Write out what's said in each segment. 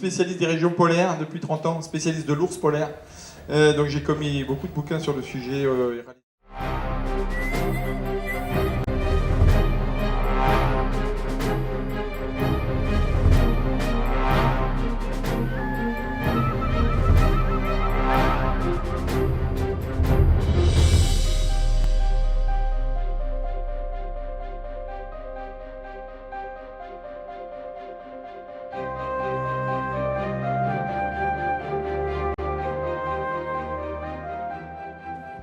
spécialiste des régions polaires depuis 30 ans, spécialiste de l'ours polaire. Donc j'ai commis beaucoup de bouquins sur le sujet.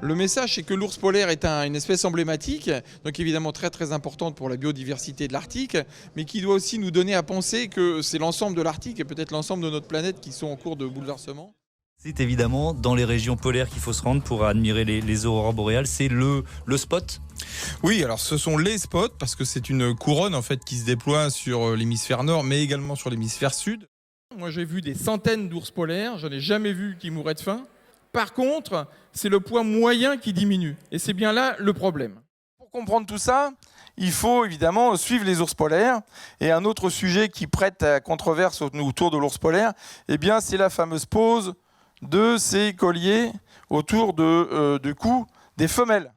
Le message, c'est que l'ours polaire est une espèce emblématique, donc évidemment très très importante pour la biodiversité de l'Arctique, mais qui doit aussi nous donner à penser que c'est l'ensemble de l'Arctique et peut-être l'ensemble de notre planète qui sont en cours de bouleversement. C'est évidemment dans les régions polaires qu'il faut se rendre pour admirer les aurores boréales. C'est le spot. Oui, alors ce sont les spots parce que c'est une couronne en fait qui se déploie sur l'hémisphère nord, mais également sur l'hémisphère sud. Moi, j'ai vu des centaines d'ours polaires. Je n'ai jamais vu qui mouraient de faim. Par contre, c'est le poids moyen qui diminue. Et c'est bien là le problème. Pour comprendre tout ça, il faut évidemment suivre les ours polaires. Et un autre sujet qui prête à controverse autour de l'ours polaire, eh bien, c'est la fameuse pose de ces colliers autour du cou des femelles.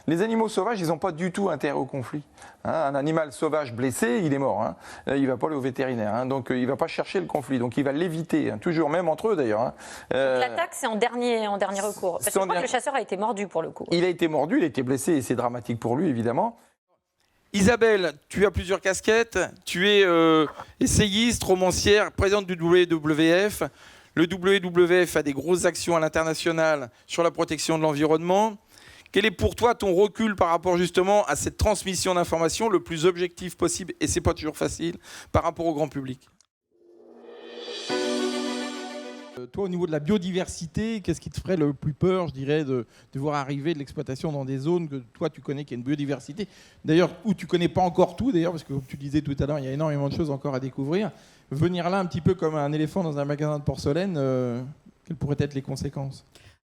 Les animaux sauvages, ils n'ont pas du tout intérêt au conflit. Un animal sauvage blessé, il est mort. Il ne va pas aller au vétérinaire. Donc il ne va pas chercher le conflit. Donc il va l'éviter, toujours, même entre eux d'ailleurs. L'attaque, c'est en dernier recours. Parce que je crois que le chasseur a été mordu pour le coup. Il a été mordu, il a été blessé et c'est dramatique pour lui, évidemment. Isabelle, tu as plusieurs casquettes. Tu es essayiste, romancière, présidente du WWF. Le WWF a des grosses actions à l'international sur la protection de l'environnement. Quel est pour toi ton recul par rapport justement à cette transmission d'informations le plus objectif possible, et c'est pas toujours facile, par rapport au grand public? Toi, au niveau de la biodiversité, qu'est-ce qui te ferait le plus peur, je dirais, de voir arriver de l'exploitation dans des zones que toi tu connais, qu'il y a une biodiversité, d'ailleurs, où tu connais pas encore tout, d'ailleurs, parce que comme tu disais tout à l'heure, il y a énormément de choses encore à découvrir. Venir là un petit peu comme un éléphant dans un magasin de porcelaine, quelles pourraient être les conséquences?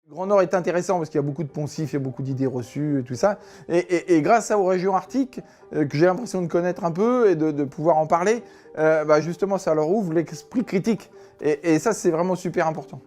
Le Grand Nord est intéressant parce qu'il y a beaucoup de poncifs, il y a beaucoup d'idées reçues et tout ça. Et grâce aux régions arctiques, que j'ai l'impression de connaître un peu et de pouvoir en parler, justement, ça leur ouvre l'esprit critique. Et ça, c'est vraiment super important.